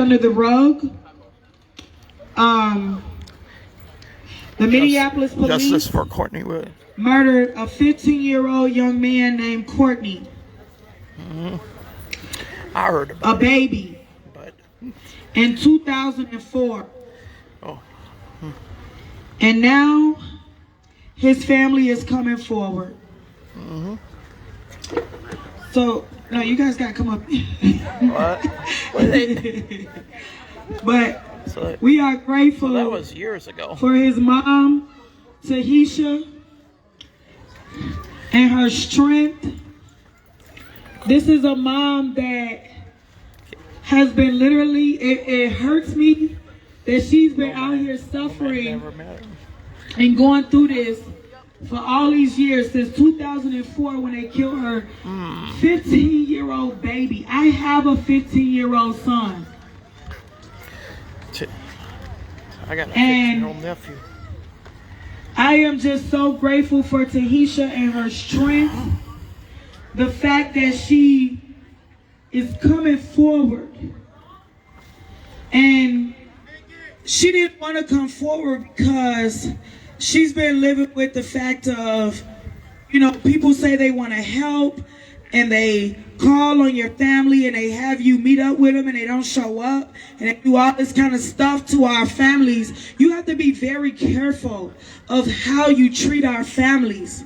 under the rug. The Minneapolis police Justice for Courtney Williams murdered a 15-year-old young man named Courtney. I heard about a baby but in 2004. oh. And now his family is coming forward. So, no, you guys got to come up. But So we are grateful that was years ago. for his mom, Tahisha, and her strength. This is a mom that has been literally, it hurts me that she's been out here suffering and going through this for all these years, since 2004 when they killed her 15-year-old baby. I have a 15-year-old son. I got a 15-year-old nephew. I am just so grateful for Tahisha and her strength. The fact that she is coming forward. And she didn't want to come forward because she's been living with the fact of, you know, people say they want to help and they call on your family and they have you meet up with them and they don't show up and they do all this kind of stuff to our families. You have to be very careful of how you treat our families.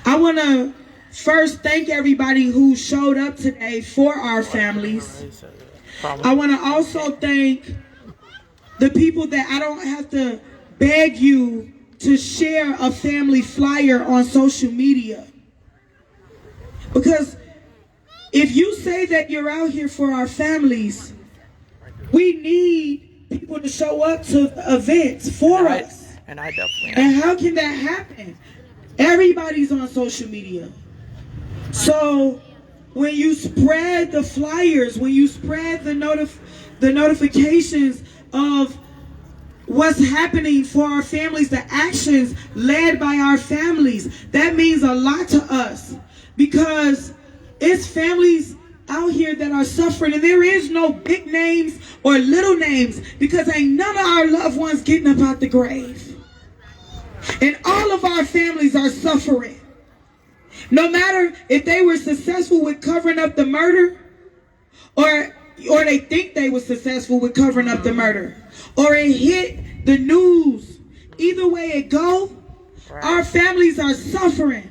I want to first thank everybody who showed up today for our families. I want to also thank the people that I don't have to beg you to share a family flyer on social media. Because if you say that you're out here for our families, we need people to show up to events for us. And I definitely am. And how can that happen? Everybody's on social media. So when you spread the flyers, when you spread the notifications of what's happening for our families, the actions led by our families, that means a lot to us. Because it's families out here that are suffering, and there is no big names or little names, because ain't none of our loved ones getting up out the grave. And all of our families are suffering. No matter if they were successful with covering up the murder, or they think they were successful with covering up the murder, or it hit the news. Either way it go, our families are suffering.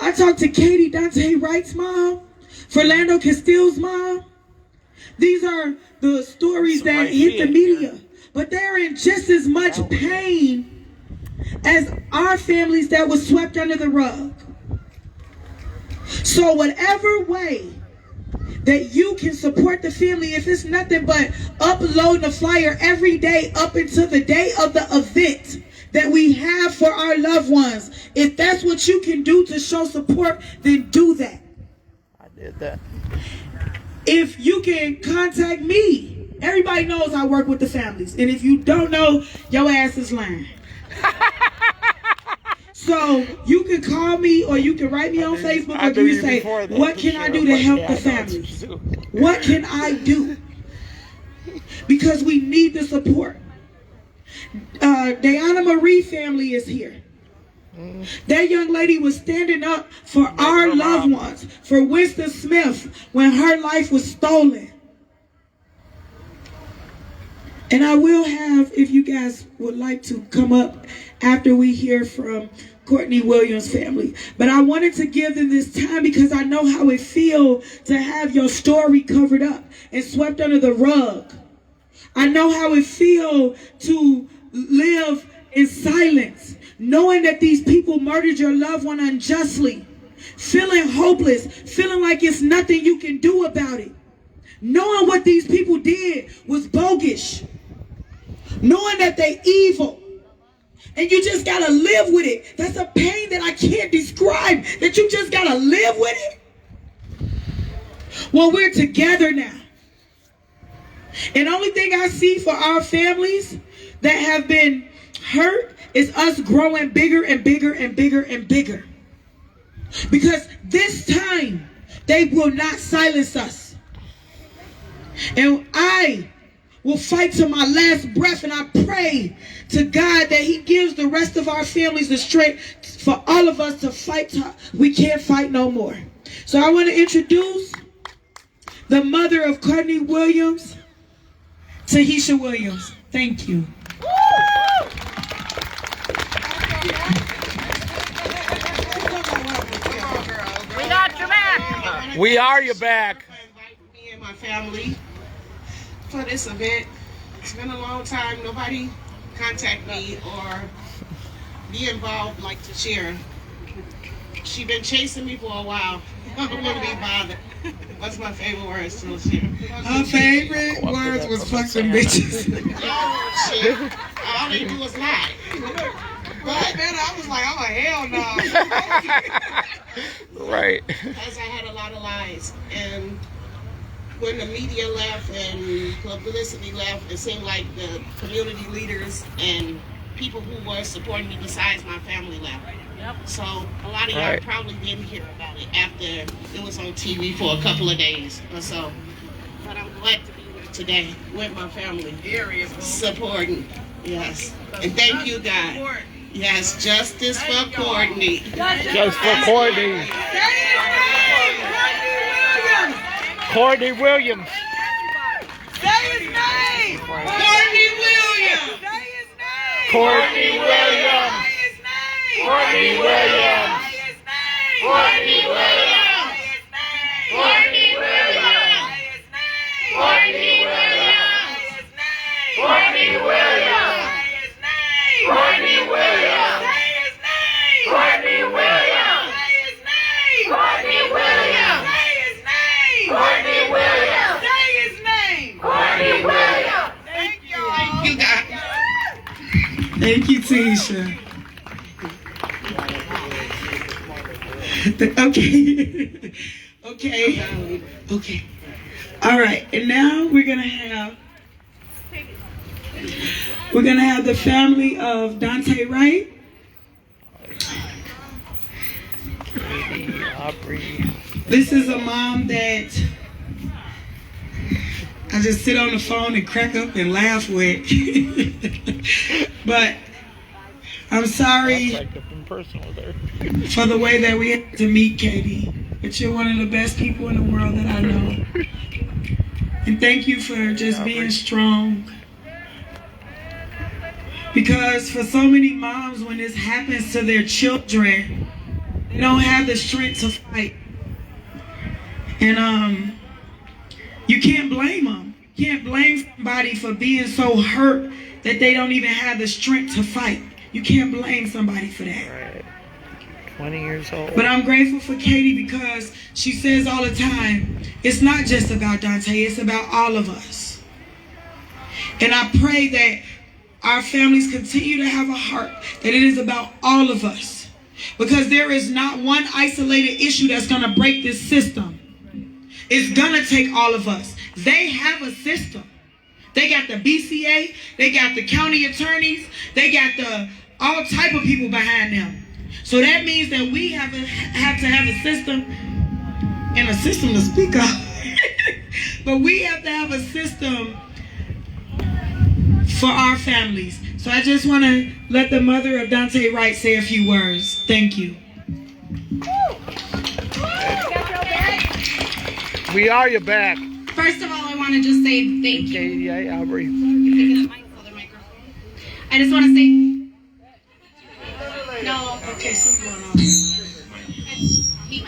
I talked to Katie Dante Wright's mom, Philando Castile's mom. These are the stories that hit the media, but they're in just as much pain as our families that was swept under the rug. So whatever way that you can support the family, if it's nothing but uploading a flyer every day up until the day of the event that we have for our loved ones, if that's what you can do to show support, then do that. I did that. If you can contact me, everybody knows I work with the families. And if you don't know, your ass is lying. So you can call me or you can write me on Facebook, or you say, what can I do to help the families? What can I do? Because we need the support. Diana Marie family is here. That young lady was standing up for our loved ones, for Winston Smith, when her life was stolen. And I will have, if you guys would like to come up after we hear from Courtney Williams' family. But I wanted to give them this time because I know how it feels to have your story covered up and swept under the rug. I know how it feels to live in silence, knowing that these people murdered your loved one unjustly, feeling hopeless, feeling like it's nothing you can do about it, knowing what these people did was bogus, knowing that they evil, and you just gotta live with it. That's a pain that I can't describe, that you just gotta live with it. Well, we're together now. And the only thing I see for our families that have been hurt is us growing bigger and bigger and bigger and bigger. Because this time, they will not silence us. And I will fight to my last breath, and I pray to God that he gives the rest of our families the strength for all of us to fight. We can't fight no more. So I want to introduce the mother of Courtney Williams, Tahisha Williams. Thank you. We got your back. We are your back. Me and my family for this event. It's been a long time. Nobody contact me or be involved like to share. She been chasing me for a while. I don't want to be bothered. What's my favorite words to share? Her favorite words was fucking bitches. Oh, shit. All they do is lie. But then I was like, oh, hell no. Right. Because I had a lot of lies. And when the media left and publicity left, it seemed like the community leaders and people who were supporting me besides my family left. So a lot of y'all probably didn't hear about it after it was on TV for a couple of days or so. But I'm glad to be here today with my family, supporting. Yes. And thank you, God. Yes, justice for Courtney. Just for Courtney. Courtney Williams. Say his name! Courtney Williams! Say his name! Courtney Williams. Say his name! Courtney Williams. Say his name! Courtney Williams. Say his name! Courtney Williams. Say his name! Courtney Williams. Say his name! Courtney Williams. Say his name! Courtney Williams. Say his name! Courtney Williams. Say his name! Courtney Williams. Say his name! Courtney Williams. Say his name! Courtney Williams. Thank you. Thank you, God. Thank you, Tisha. Okay. Okay. All right. And now we're gonna have the family of Dante Wright. Aubrey. This is a mom that I just sit on the phone and crack up and laugh with. But I'm sorry In person with her. for the way that we had to meet, Katie. But you're one of the best people in the world that I know. And thank you for just being strong. Because for so many moms, when this happens to their children, they don't have the strength to fight. And you can't blame them. You can't blame somebody for being so hurt that they don't even have the strength to fight. You can't blame somebody for that. Right. 20 years old. But I'm grateful for Katie because she says all the time, it's not just about Dante, it's about all of us. And I pray that our families continue to have a heart that it is about all of us. Because there is not one isolated issue that's going to break this system. It's going to take all of us. They have a system. They got the BCA, they got the county attorneys, they got the all type of people behind them. So that means that we have to have a system, and a system to speak of. But we have to have a system for our families. So I just want to let the mother of Dante Wright say a few words. Thank you. We are your back. First of all, I want to just say thank you. Katie, Aubrey. I just want to say no. Okay, something going on.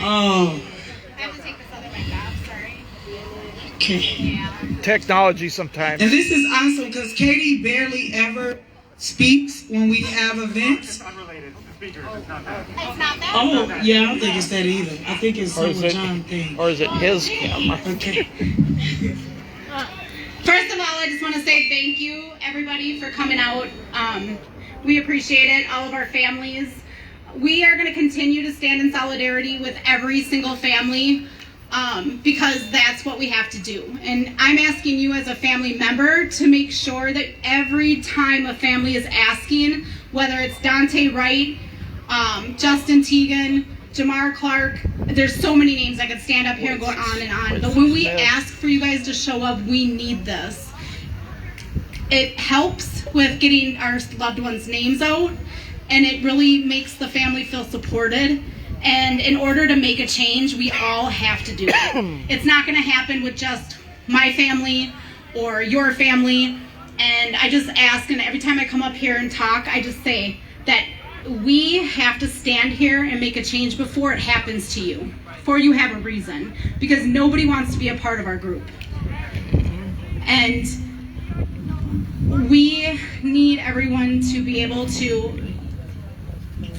Oh, I have to take this other mic off. Sorry. okay. Yeah. Technology sometimes. And this is awesome because Katie barely ever speaks when we have events. It's not that. Oh, yeah, I don't think it's that either. I think it's Or some is John thing. Or is it his camera? Okay. First of all, I just want to say thank you, everybody, for coming out. We appreciate it, all of our families. We are going to continue to stand in solidarity with every single family because that's what we have to do. And I'm asking you as a family member to make sure that every time a family is asking, whether it's Dante Wright, Justin Teagan, Jamar Clark. There's so many names I could stand up here and go on and on. But when we ask for you guys to show up, we need this. It helps with getting our loved ones' names out, and it really makes the family feel supported. And in order to make a change, we all have to do it. It's not going to happen with just my family or your family. And I just ask, and every time I come up here and talk, I just say that we have to stand here and make a change before it happens to you, before you have a reason, because nobody wants to be a part of our group. And we need everyone to be able to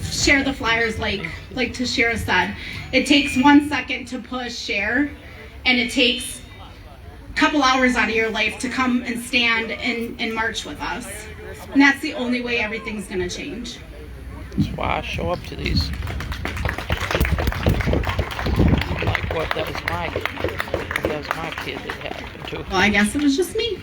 share the flyers like Tashira said. It takes 1 second to push share, and it takes a couple hours out of your life to come and stand and march with us. And that's the only way everything's gonna change. That's why I show up to these. Like what that was my kid that happened to. Well, I guess it was just me.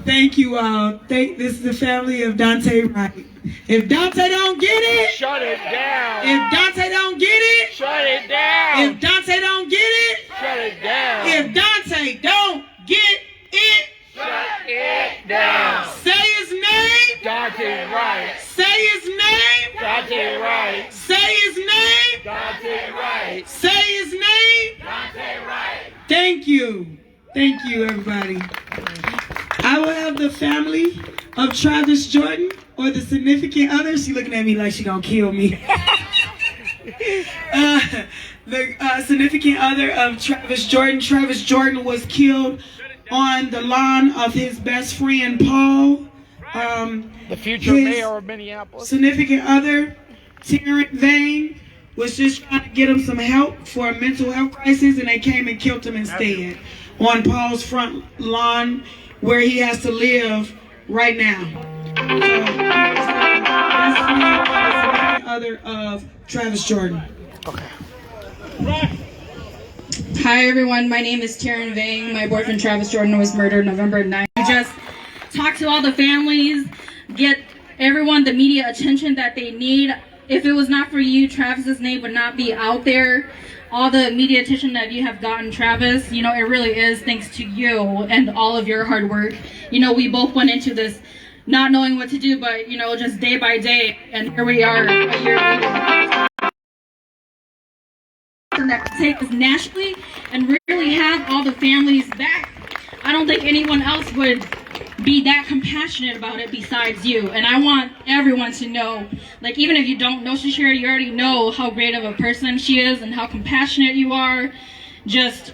Thank you all. This is the family of Dante Wright. If Dante don't get it, Shut it down. if Dante don't get it, Shut it down. if Dante don't get it, Shut it down. if Dante don't get it, Shut it down. say his name, Dante Wright. say his name, Dante Wright. say his name, Dante Wright. say his name. Dante Wright. Thank you. Thank you, everybody. I will have the family of Travis Jordan or the significant other. She looking at me like she gonna kill me. The significant other of Travis Jordan. Travis Jordan was killed on the lawn of his best friend, Paul. The future His mayor of Minneapolis. significant other, Terrence Vane, was just trying to get him some help for a mental health crisis, and they came and killed him instead on Paul's front lawn where he has to live right now. So, that's the significant other of Travis Jordan. Hi everyone, my name is Taryn Vang. My boyfriend Travis Jordan was murdered November 9th. Just talk to all the families, get everyone the media attention that they need. If it was not for you, Travis's name would not be out there. All the media attention that you have gotten, Travis, you know, it really is thanks to you and all of your hard work. You know, we both went into this not knowing what to do, but, you know, just day by day, and here we are a year later. That take us nationally and really have all the families back. I don't think anyone else would be that compassionate about it besides you. And I want everyone to know, like, even if you don't know Tashira, you already know how great of a person she is and how compassionate you are. Just,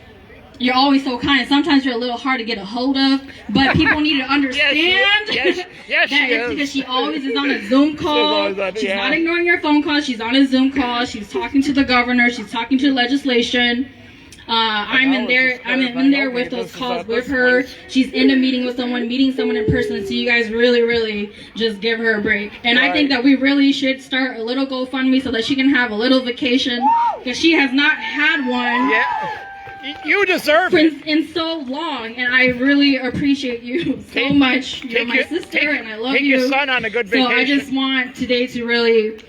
you're always so kind. Sometimes you're a little hard to get a hold of, but people need to understand Yes, that she it's is. because she always is on a Zoom call. She's not ignoring your phone calls. She's on a Zoom call. She's talking to the governor. She's talking to legislation. I'm in there with those calls with her. She's in a meeting with someone, meeting someone in person. So you guys really, really just give her a break. And I think that we really should start a little GoFundMe so that she can have a little vacation, because she has not had one. Yeah. You deserve it. In so long, and I really appreciate you so much. You're my sister, and I love you. Take your son on a good vacation. So I just want today to really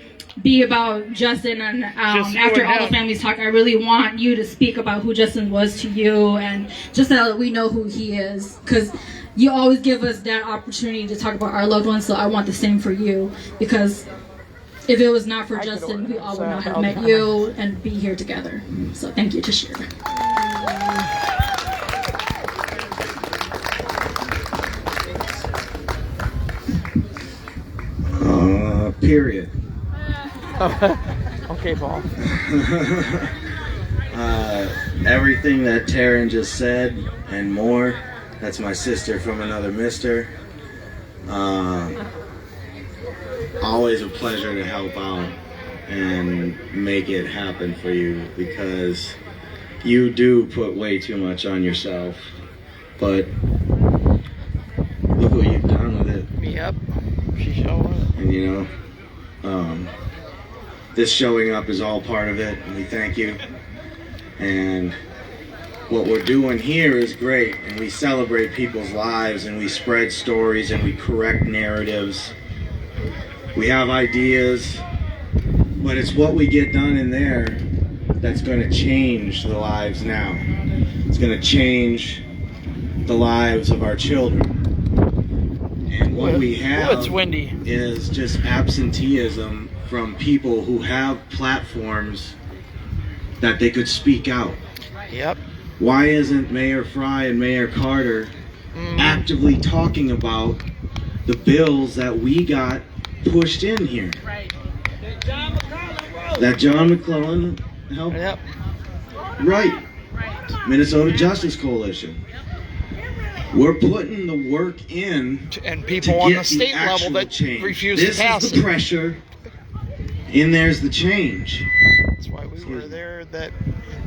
be about Justin, and after all the families talk, I really want you to speak about who Justin was to you, and just so that we know who he is, because you always give us that opportunity to talk about our loved ones. So I want the same for you, because if it was not for Justin, we all would not have met you and be here together. So thank you, Tashira. Period. Okay, Paul. Everything that Taryn just said and more. That's my sister from another mister. Always a pleasure to help out and make it happen for you, because you do put way too much on yourself. But look what you've done with it. Yep. She showed up. And you know, this showing up is all part of it, and we thank you. And what we're doing here is great, and we celebrate people's lives, and we spread stories, and we correct narratives. We have ideas, But it's what we get done in there that's going to change the lives now. It's going to change the lives of our children. And what we have it's windy. is just absenteeism from people who have platforms that they could speak out. Yep. Why isn't Mayor Fry and Mayor Carter actively talking about the bills that we got pushed in here? Right. That John McClellan helped? Yep. Right. Minnesota Justice Coalition. We're putting the work in And to people on the get state level actual that change. refuse This to pass is the it. pressure, and there's the change. That's why we were there that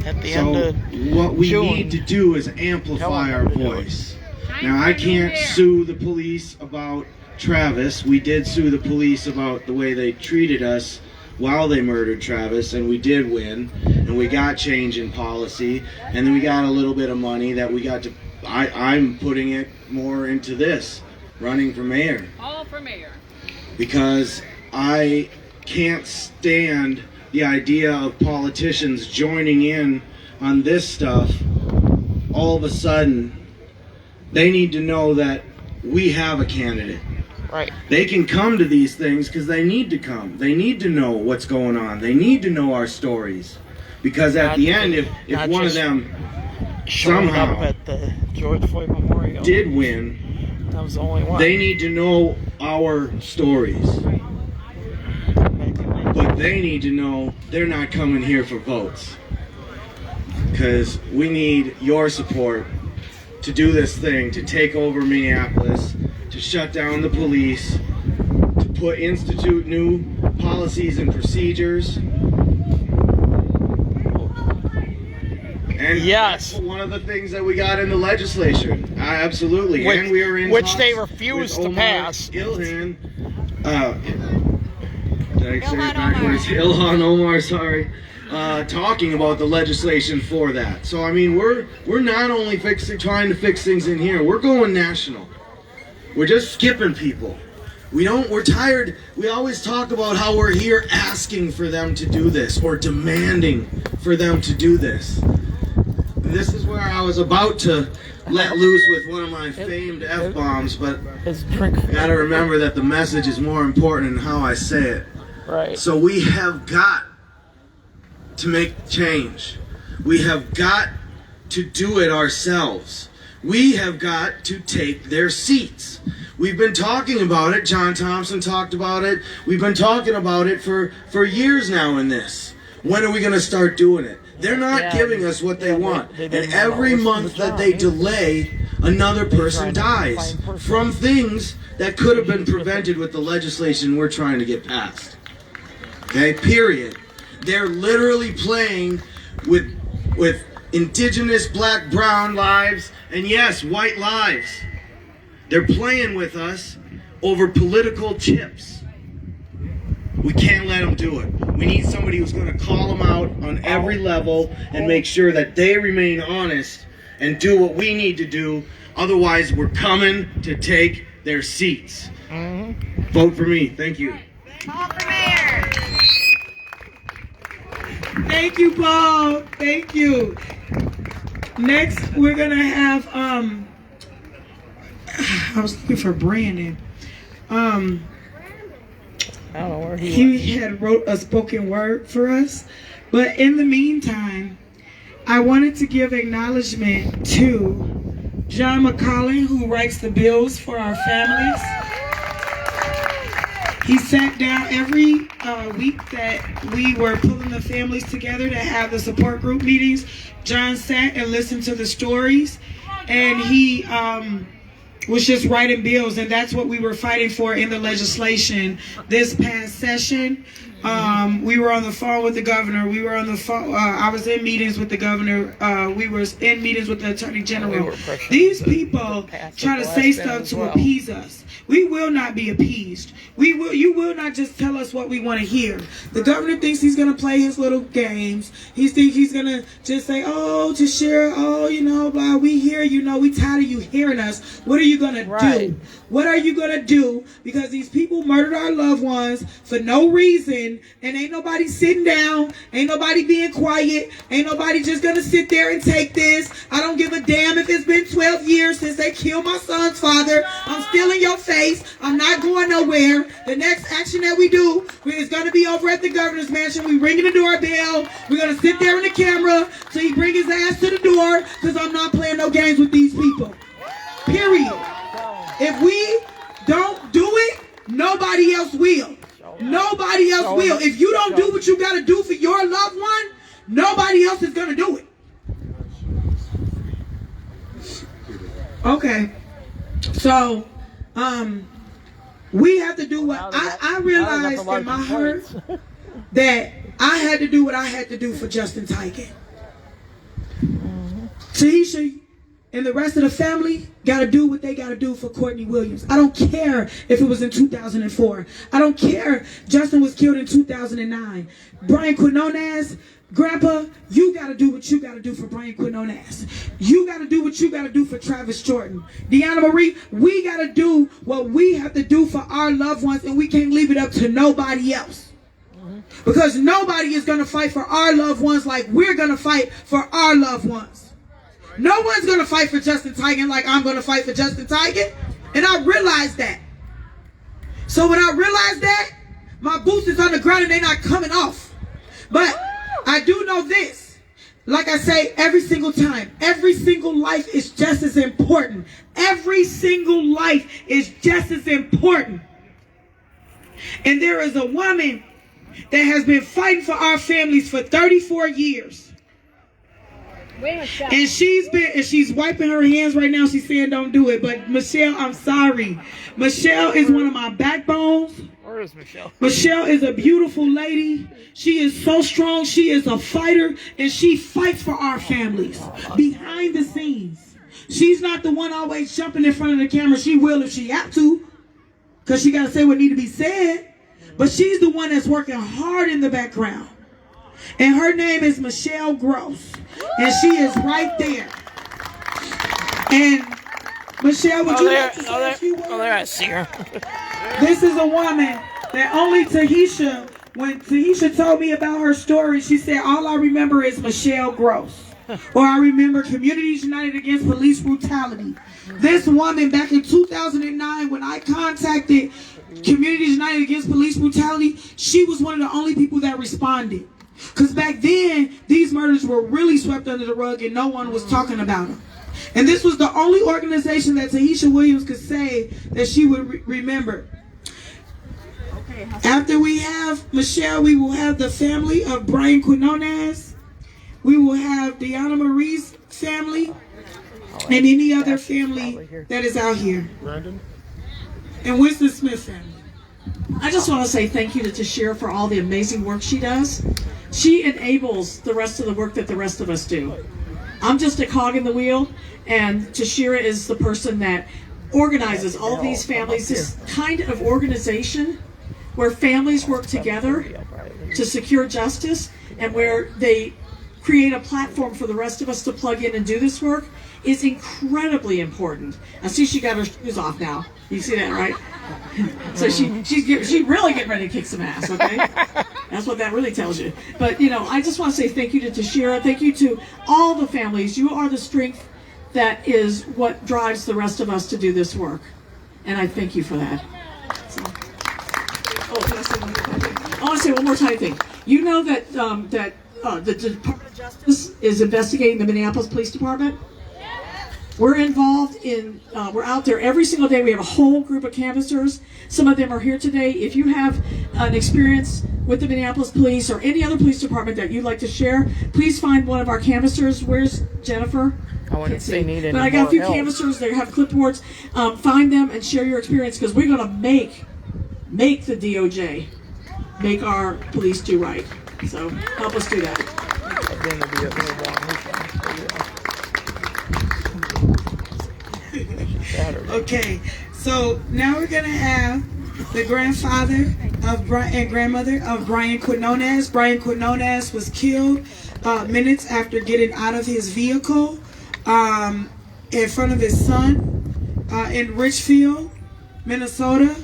at the So end of what we June, need to do is amplify our voice. Now, I can't sue the police about Travis. We did sue the police about the way they treated us while they murdered Travis, and we did win, and we got change in policy, and then we got a little bit of money that we got to. I'm putting it more into this, running for mayor. All for mayor. Because I can't stand the idea of politicians joining in on this stuff. All of a sudden, they need to know that we have a candidate. right. They can come to these things because they need to come. They need to know what's going on. They need to know our stories. Because at Not the just- end, if not one of just them Showing somehow up at the George Floyd Memorial. did win, That was the only one. they need to know our stories. But they need to know they're not coming here for votes. Because we need your support to do this thing, to take over Minneapolis, to shut down the police, to institute new policies and procedures. And Yes. that's one of the things that we got in the legislature. Absolutely. Which- and we were in which talks they refused with to Omar pass. Ilhan. Did I say it backwards? Ilhan Omar, sorry. Talking about the legislation for that. So I mean, we're not only trying to fix things in here. We're going national. We're just skipping people. We're tired. We always talk about how we're here asking for them to do this or demanding for them to do this. This is where I was about to let loose with one of my famed F-bombs, but His drink. I gotta remember that the message is more important than how I say it. Right. So we have got to make change. We have got to do it ourselves. We have got to take their seats. We've been talking about it. John Thompson talked about it. We've been talking about it for years now in this. When are we going to start doing it? They're not giving us what they want. they And didn't every listen to month that John they either. delay, another person tried to dies find person. from things that could have been prevented with the legislation we're trying to get passed. Okay, period. They're literally playing with indigenous, black, brown lives, and yes, white lives. They're playing with us over political chips. We can't let them do it. We need somebody who's going to call them out on every level and make sure that they remain honest and do what we need to do. Otherwise, we're coming to take their seats. Vote for me. Thank you. Thank you, Paul. Thank you. Next, we're gonna have I was looking for Brandon. I don't know where he He had wrote a spoken word for us, but in the meantime, I wanted to give acknowledgement to John McCollin, who writes the bills for our families. He sat down every week that we were pulling the families together to have the support group meetings. John sat and listened to the stories, and he was just writing bills, and that's what we were fighting for in the legislation this past session. We were on the phone with the governor. We were on the phone. I was in meetings with the governor. We were in meetings with the attorney general. These people try to say stuff to appease us. We will not be appeased. You will not just tell us what we want to hear. The governor thinks he's going to play his little games. He thinks he's going to just say, oh, to share, oh, you know, blah, we hear you, know, we tired of you hearing us. What are you going to do? What are you going to do? Because these people murdered our loved ones for no reason. and ain't nobody sitting down, ain't nobody being quiet, ain't nobody just gonna sit there and take this. I don't give a damn if it's been 12 years since they killed my son's father. I'm still in your face. I'm not going nowhere. The next action that we do is gonna be over at the governor's mansion. We ringing the doorbell. We're gonna sit there in the camera so he bring his ass to the door, because I'm not playing no games with these people. Period. If we don't do it, nobody else will. Nobody else will. If you don't do what you got to do for your loved one, nobody else is going to do it. Okay. So, we have to do what I realized in my heart that I had to do what I had to do for Justin Tigan. Tahisha and the rest of the family got to do what they got to do for Courtney Williams. I don't care if it was in 2004. I don't care if Justin was killed in 2009. Brian Quinones, Grandpa, you got to do what you got to do for Brian Quinones. You got to do what you got to do for Travis Jordan. Deanna Marie, we got to do what we have to do for our loved ones, and we can't leave it up to nobody else. Because nobody is going to fight for our loved ones like we're going to fight for our loved ones. No one's going to fight for Justin Tigan like I'm going to fight for Justin Tigan. And I realized that. So when I realized that, my boots is on the ground and they're not coming off. But I do know this. Like I say every single time, every single life is just as important. Every single life is just as important. And there is a woman that has been fighting for our families for 34 years. And she's wiping her hands right now. She's saying don't do it. But Michelle, I'm sorry. Michelle is one of my backbones. Where is Michelle? Michelle is a beautiful lady. She is so strong. She is a fighter. And she fights for our families behind the scenes. She's not the one always jumping in front of the camera. She will if she have to, because she got to say what need to be said. But she's the one that's working hard in the background. And her name is Michelle Gross. And she is right there. And Michelle, would you like to say a few words? Oh, there I see her. This is a woman that only Tahisha, when Tahisha told me about her story, she said, all I remember is Michelle Gross. Or I remember Communities United Against Police Brutality. This woman back in 2009, when I contacted Communities United Against Police Brutality, she was one of the only people that responded. Because back then, these murders were really swept under the rug and no one was talking about them. And this was the only organization that Tahisha Williams could say that she would remember. After we have Michelle, we will have the family of Brian Quinones. We will have Deanna Marie's family and any other family that is out here. And Winston Smith family. I just want to say thank you to Tashira for all the amazing work she does. She enables the rest of the work that the rest of us do. I'm just a cog in the wheel, and Tashira is the person that organizes all of these families, this kind of organization where families work together to secure justice and where they create a platform for the rest of us to plug in and do this work is incredibly important. I see she got her shoes off now. You see that, right? So she's really getting ready to kick some ass, okay? That's what that really tells you. But, you know, I just want to say thank you to Tashira. Thank you to all the families. You are the strength that is what drives the rest of us to do this work. And I thank you for that. So, can I say one more time thing? I want to say one more time thing. You know that the Department of Justice is investigating the Minneapolis Police Department? We're involved in, we're out there every single day. We have a whole group of canvassers. Some of them are here today. If you have an experience with the Minneapolis Police or any other police department that you'd like to share, please find one of our canvassers. Where's Jennifer? I wonder if they need any But I got a few more help. canvassers that have clipboards. Find them and share your experience, because we're going to make the DOJ make our police do right. So help us do that. Then it'll be a little long weekend. Okay, so now we're gonna have the grandfather of and grandmother of Brian Quinones. Brian Quinones was killed minutes after getting out of his vehicle in front of his son in Richfield, Minnesota.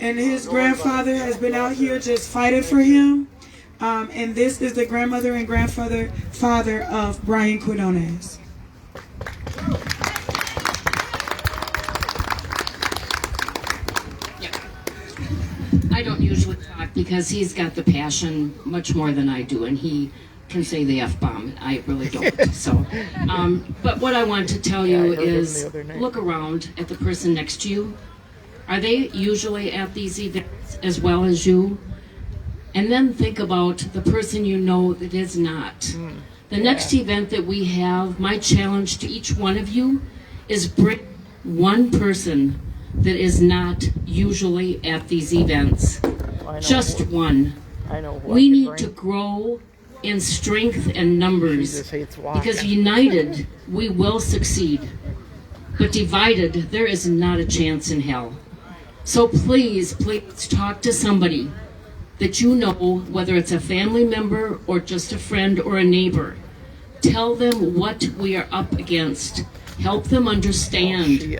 and his grandfather has been out here just fighting for him. And this is the grandmother and father of Brian Quinones. I don't usually talk because he's got the passion much more than I do, and he can say the F-bomb. I really don't. So, but what I want to tell you is look around at the person next to you. Are they usually at these events as well as you? And then think about the person you know that is not. The next event that we have, my challenge to each one of you is bring one person that is not usually at these events. Just one. We need to grow in strength and numbers, because united we will succeed, but divided there is not a chance in hell. So please talk to somebody that you know, whether it's a family member or just a friend or a neighbor. Tell them what we are up against. Help them understand,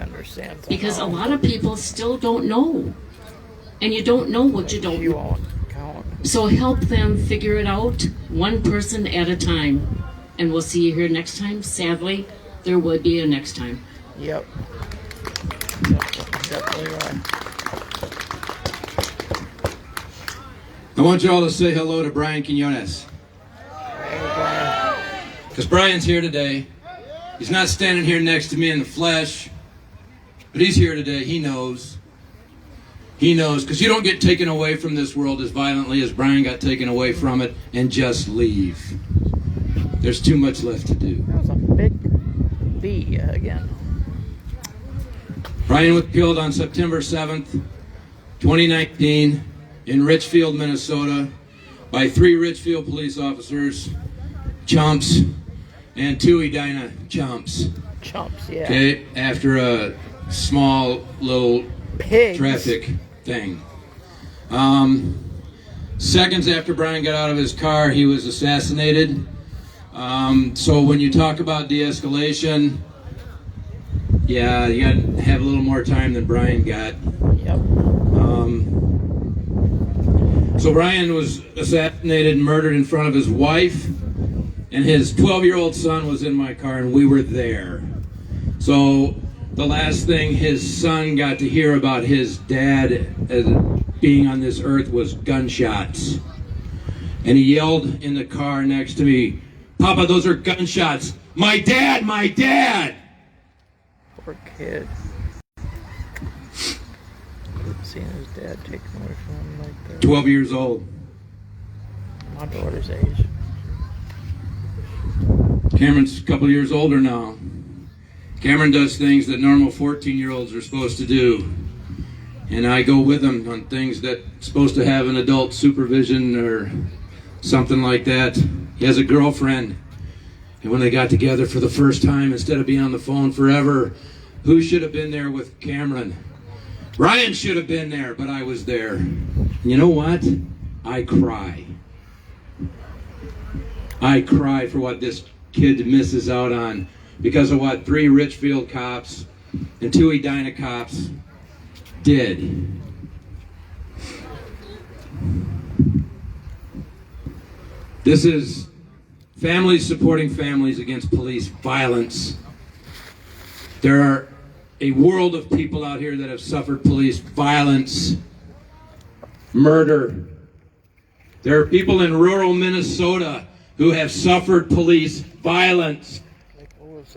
because a lot of people still don't know, and you don't know what you don't know. So help them figure it out, one person at a time, and we'll see you here next time. Sadly, there would be a next time. Yep. Definitely right. I want you all to say hello to Brian Quinones. Because Brian's here today. He's not standing here next to me in the flesh, but he's here today. He knows. He knows, because you don't get taken away from this world as violently as Brian got taken away from it and just leave. There's too much left to do. That was a big B again. Brian was killed on September 7th, 2019 in Richfield, Minnesota by 3 Richfield police officers, chumps, and 2 Edina chumps. Chumps, yeah. Okay, after a small little Pigs. traffic thing. Seconds after Brian got out of his car, he was assassinated. So when you talk about de-escalation, yeah, you got to have a little more time than Brian got. Yep. So Brian was assassinated and murdered in front of his wife, and his 12-year-old son was in my car, and we were there. So the last thing his son got to hear about his dad being on this earth was gunshots. And he yelled in the car next to me, "Papa, those are gunshots. My dad, my dad!" Poor kid. Seeing his dad taken away from him like that. 12 years old. My daughter's age. Cameron's a couple years older now. Cameron does things that normal 14-year-olds are supposed to do. And I go with him on things that supposed to have an adult supervision or something like that. He has a girlfriend. And when they got together for the first time, instead of being on the phone forever, who should have been there with Cameron? Brian should have been there, but I was there. And you know what? I cry. I cry for what this kid misses out on because of what 3 Richfield cops and 2 Edina cops did. This is families supporting families against police violence. There are a world of people out here that have suffered police violence, murder. There are people in rural Minnesota who have suffered police violence.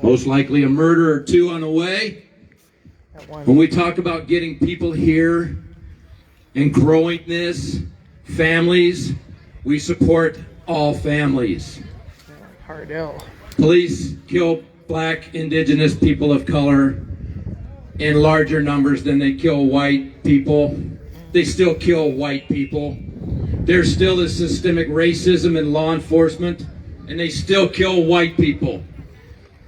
Most likely a murder or 2 on the way. When we talk about getting people here and growing this, families, we support all families. Hardell. Police kill black, indigenous people of color in larger numbers than they kill white people. They still kill white people. There still is systemic racism in law enforcement, and they still kill white people.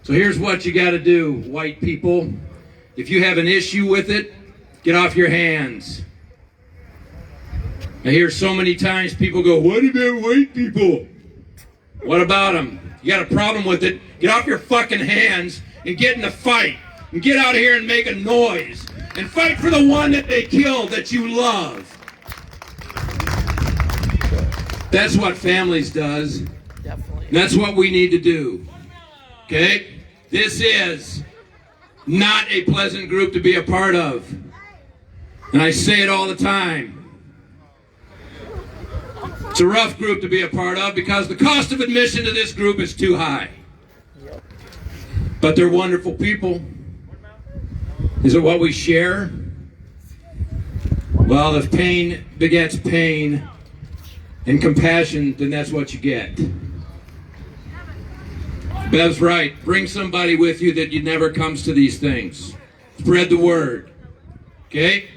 So here's what you got to do, white people. If you have an issue with it, get off your hands. I hear so many times people go, "What about white people?" What about them? You got a problem with it, get off your fucking hands and get in the fight. And get out here and make a noise. and fight for the one that they killed that you love. That's what families does. Definitely. That's what we need to do. Okay? This is not a pleasant group to be a part of. And I say it all the time. It's a rough group to be a part of because the cost of admission to this group is too high. But they're wonderful people. Is it what we share? Well, if pain begets pain and compassion, then that's what you get. Bev's right. Bring somebody with you that never comes to these things. Spread the word. Okay?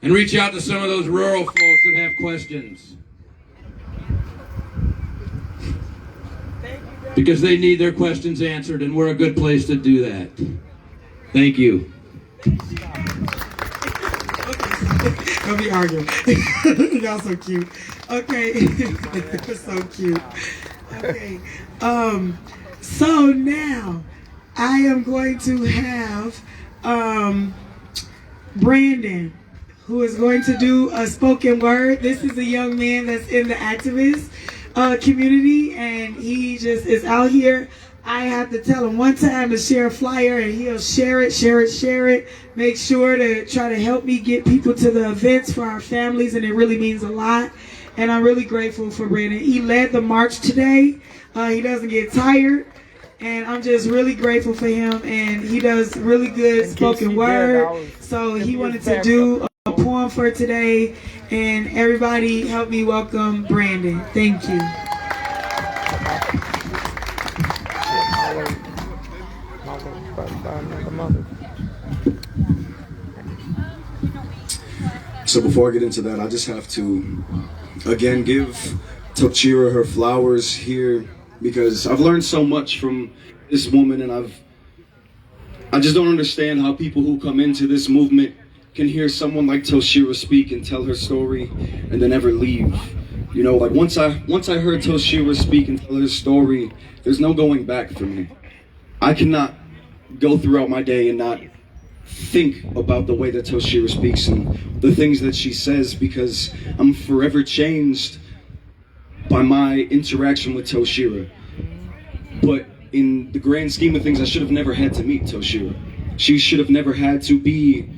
And reach out to some of those rural folks that have questions. Because they need their questions answered, and we're a good place to do that. Thank you. Don't be arguing. Y'all so cute. Okay. They're so cute. Okay. So now I am going to have Brandon, who is going to do a spoken word. This is a young man that's in the activist community, and he just is out here. I have to tell him one time to share a flyer, and he'll share it. Make sure to try to help me get people to the events for our families, and it really means a lot. And I'm really grateful for Brandon. He led the march today. He doesn't get tired, and I'm just really grateful for him. And he does really good spoken word. So he wanted to do a poem for today, and everybody help me welcome Brandon. Thank you. So before I get into that, I just have to, again, give Tochira her flowers here, because I've learned so much from this woman, and I just don't understand how people who come into this movement can hear someone like Tochira speak and tell her story and then never leave. You know, like once I heard Tochira speak and tell her story, there's no going back for me. I cannot go throughout my day and not think about the way that Tochira speaks and the things that she says, because I'm forever changed by my interaction with Tochira. But in the grand scheme of things, I should have never had to meet Tochira. She should have never had to be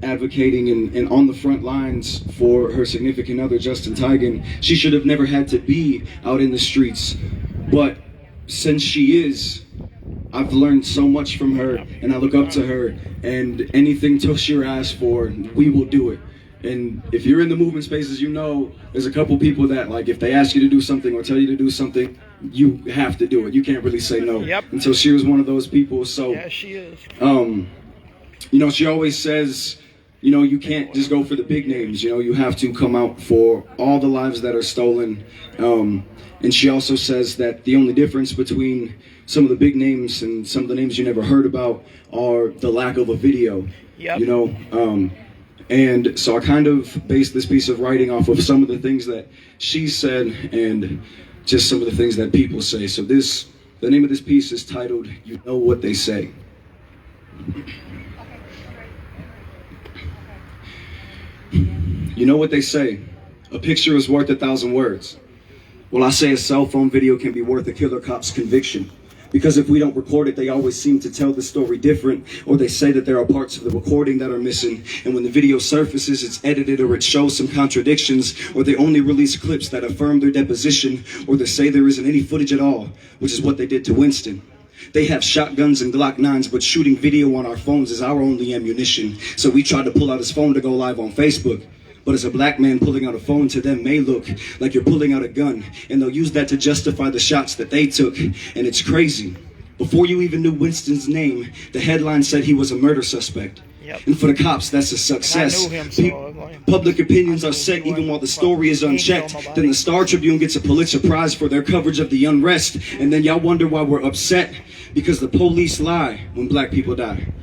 advocating and on the front lines for her significant other, Justin Tigan. She should have never had to be out in the streets. But since she is, I've learned so much from her, and I look up to her, and anything Tochira asks for, we will do it. And if you're in the movement spaces, you know there's a couple people that, like, if they ask you to do something or tell you to do something, you have to do it. You can't really say no. Yep. And Tochira's one of those people. So Yeah, she is. you know, she always says, you know, you can't just go for the big names. You know, you have to come out for all the lives that are stolen. And she also says that the only difference between some of the big names and some of the names you never heard about are the lack of a video. Yep. You know, and so I kind of based this piece of writing off of some of the things that she said and just some of the things that people say. So the name of this piece is titled, You Know What They Say. You know what they say, a picture is worth 1,000 words. Well, I say a cell phone video can be worth a killer cop's conviction. Because if we don't record it, they always seem to tell the story different, or they say that there are parts of the recording that are missing, and when the video surfaces, it's edited or it shows some contradictions, or they only release clips that affirm their deposition, or they say there isn't any footage at all, which is what they did to Winston. They have shotguns and Glock 9s, but shooting video on our phones is our only ammunition. So we tried to pull out his phone to go live on Facebook. But as a black man, pulling out a phone to them may look like you're pulling out a gun, and they'll use that to justify the shots that they took. And it's crazy. Before you even knew Winston's name, the headline said he was a murder suspect. Yep. And for the cops, that's a success. And I knew him, so Public opinions are set even while the story is unchecked. Then the Star Tribune gets a Pulitzer Prize for their coverage of the unrest. And then y'all wonder why we're upset. Because the police lie when black people die.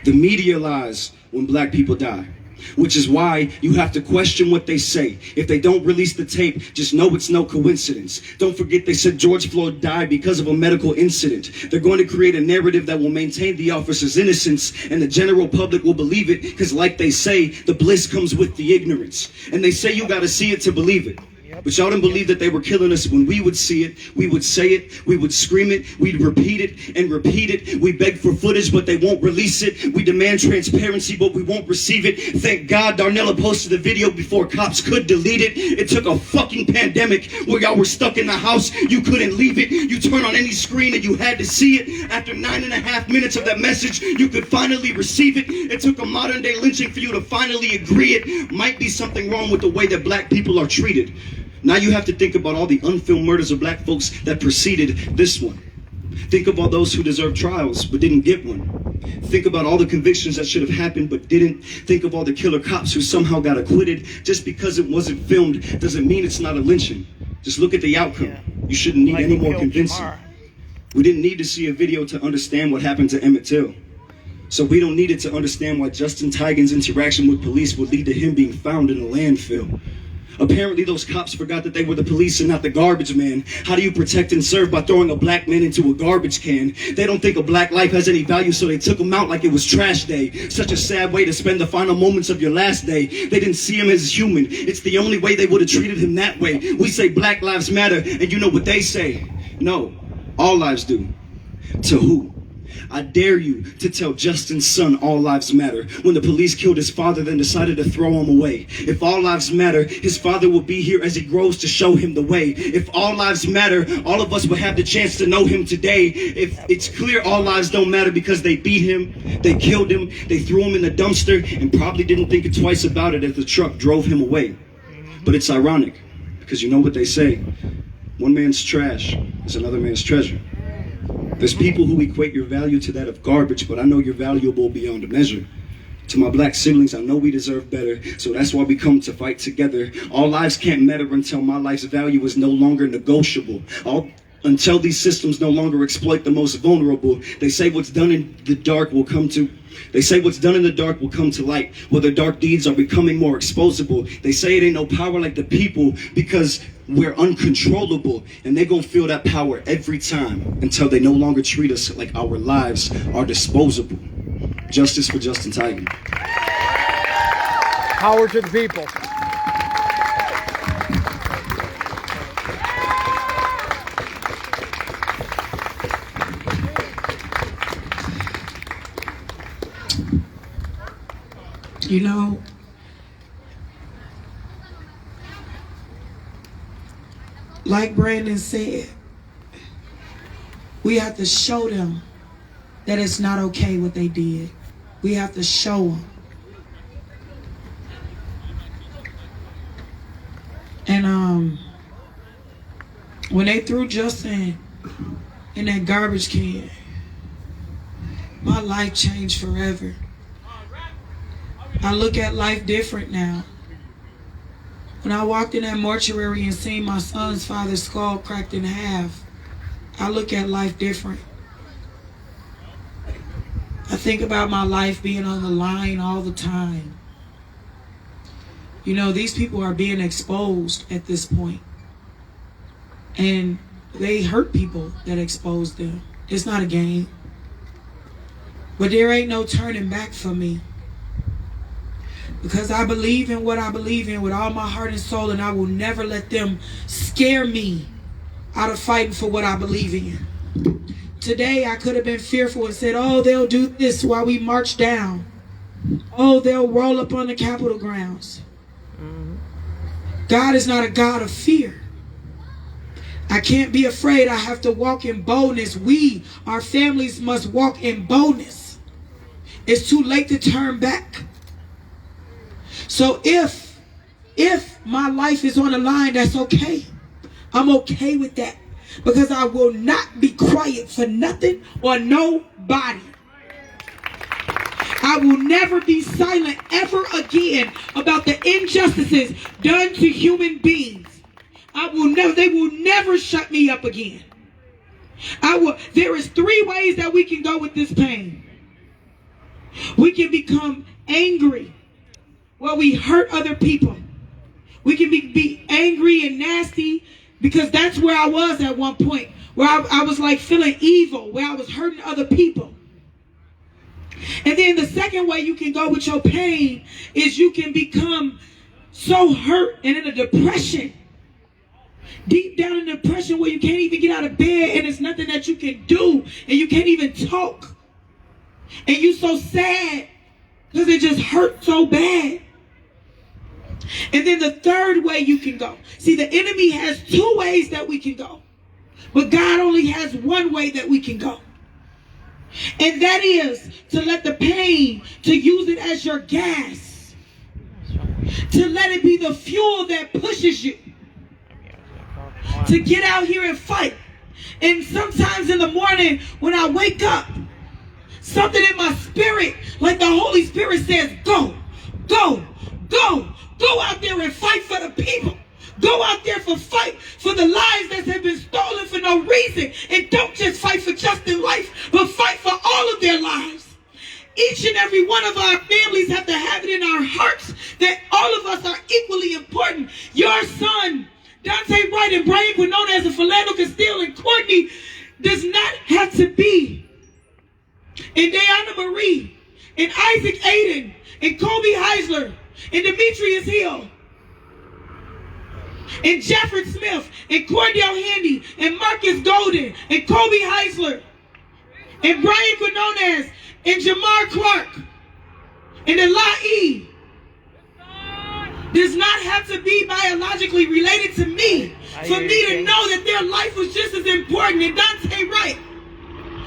The media lies when black people die. Which is why you have to question what they say. If they don't release the tape, just know it's no coincidence. Don't forget they said George Floyd died because of a medical incident. They're going to create a narrative that will maintain the officer's innocence, and the general public will believe it because, like they say, the bliss comes with the ignorance. And they say you got to see it to believe it. But y'all didn't believe that they were killing us when we would see it, we would say it, we would scream it, we'd repeat it and repeat it. We beg for footage, but they won't release it. We demand transparency, but we won't receive it. Thank God Darnella posted the video before cops could delete it. It took a fucking pandemic where y'all were stuck in the house. You couldn't leave it. You turn on any screen and you had to see it. After 9.5 minutes of that message, you could finally receive it. It took a modern day lynching for you to finally agree it might be something wrong with the way that black people are treated. Now you have to think about all the unfilmed murders of black folks that preceded this one. Think of all those who deserved trials but didn't get one. Think about all the convictions that should have happened but didn't. Think of all the killer cops who somehow got acquitted. Just because it wasn't filmed doesn't mean it's not a lynching. Just look at the outcome. You shouldn't need any more convincing. We didn't need to see a video to understand what happened to Emmett Till. So we don't need it to understand why Justin Tigan's interaction with police would lead to him being found in a landfill. Apparently those cops forgot that they were the police and not the garbage man. How do you protect and serve by throwing a black man into a garbage can? They don't think a black life has any value, so they took him out like it was trash day. Such a sad way to spend the final moments of your last day. They didn't see him as human. It's the only way they would have treated him that way. We say Black Lives Matter, and you know what they say? No, all lives do. To who? I dare you to tell Justin's son all lives matter when the police killed his father, then decided to throw him away. If all lives matter, his father will be here as he grows to show him the way. If all lives matter, all of us will have the chance to know him today. If it's clear all lives don't matter because they beat him, they killed him, they threw him in the dumpster, and probably didn't think twice about it as the truck drove him away. But it's ironic, because you know what they say, one man's trash is another man's treasure. There's people who equate your value to that of garbage, but I know you're valuable beyond a measure. To my black siblings, I know we deserve better, so that's why we come to fight together. All lives can't matter until my life's value is no longer negotiable. Until these systems no longer exploit the most vulnerable. They say what's done in the dark will come to light. Well, their dark deeds are becoming more exposable. They say it ain't no power like the people because we're uncontrollable. And they gonna feel that power every time until they no longer treat us like our lives are disposable. Justice for Justin Tigan. Power to the people. You know, like Brandon said, we have to show them that it's not okay what they did. We have to show them. And when they threw Justin in that garbage can, my life changed forever. I look at life different now. When I walked in that mortuary and seen my son's father's skull cracked in half, I look at life different. I think about my life being on the line all the time. You know, these people are being exposed at this point. And they hurt people that expose them. It's not a game. But there ain't no turning back for me. Because I believe in what I believe in with all my heart and soul, and I will never let them scare me out of fighting for what I believe in. Today, I could have been fearful and said, oh, they'll do this while we march down. Oh, they'll roll up on the Capitol grounds. God is not a God of fear. I can't be afraid. I have to walk in boldness. We, our families, must walk in boldness. It's too late to turn back. So if my life is on the line, that's okay. I'm okay with that. Because I will not be quiet for nothing or nobody. I will never be silent ever again about the injustices done to human beings. They will never shut me up again. There is 3 ways that we can go with this pain. We can become angry. where we hurt other people. We can be angry and nasty, because that's where I was at one point, where I was like feeling evil, where I was hurting other people. And then the second way you can go with your pain is you can become so hurt and in a depression, deep down in depression, where you can't even get out of bed and there's nothing that you can do and you can't even talk. And you're so sad because it just hurt so bad. And then the third way you can go. See, the enemy has two ways that we can go, but God only has one way that we can go. And that is to let the pain, to use it as your gas, to let it be the fuel that pushes you to get out here and fight. And sometimes in the morning when I wake up, something in my spirit, like the Holy Spirit says, go, go, go, go out there and fight for the people. Go out there for fight for the lives that have been stolen for no reason. And don't just fight for Justin's life, but fight for all of their lives. Each and every one of our families have to have it in our hearts that all of us are equally important. Your son, Dante Wright, and Brian Quinona as a Philando Castile, and Courtney does not have to be. And Diana Marie, and Isaac Aiden, and Kobe Heisler, and Demetrius Hill, and Jeffrey Smith, and Cordell Handy, and Marcus Golden, and Kobe Heisler, and Brian Quinones, and Jamar Clark, and Elahi does not have to be biologically related to me for me to know that their life was just as important. And Dante Wright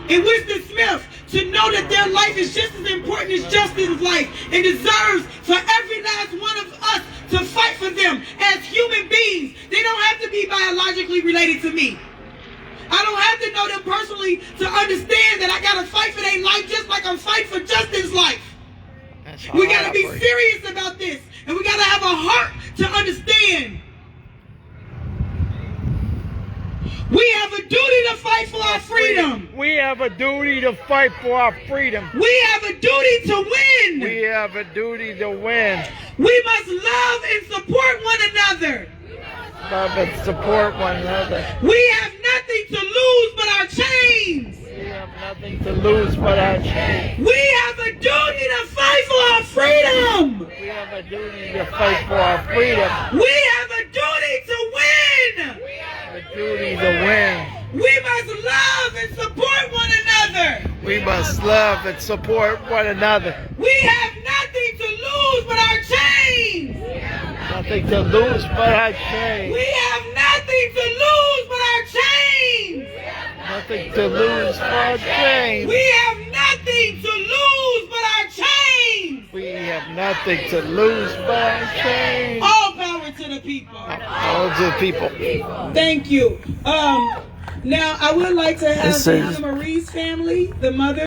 and Winston Smith to know that their life is just as important as Justin's life, and deserves for every last one of us to fight for them as human beings. They don't have to be biologically related to me. I don't have to know them personally to understand that I gotta fight for their life just like I'm fighting for Justin's life. We gotta be serious about this, and we gotta have a heart to understand. We have a duty to fight for our freedom. We have a duty to fight for our freedom. We have a duty to win. We have a duty to win. We must love and support one another. Love and support one another. We have nothing to lose but our chains. We have nothing to lose but our chains. We have a duty to fight for our freedom. We have a duty to fight for our freedom. We have a duty to win. We have a duty to win. We must love and support one another. We must love and support one another. We have nothing to lose but our chains. Nothing to lose but our chains. We have nothing to lose but our chains. Nothing to lose but our chains. We have nothing to lose but our chains. We have nothing to lose but our chains. All power to the people. All to the people. Thank you. Now I would like to have Anna Marie's family, the mother.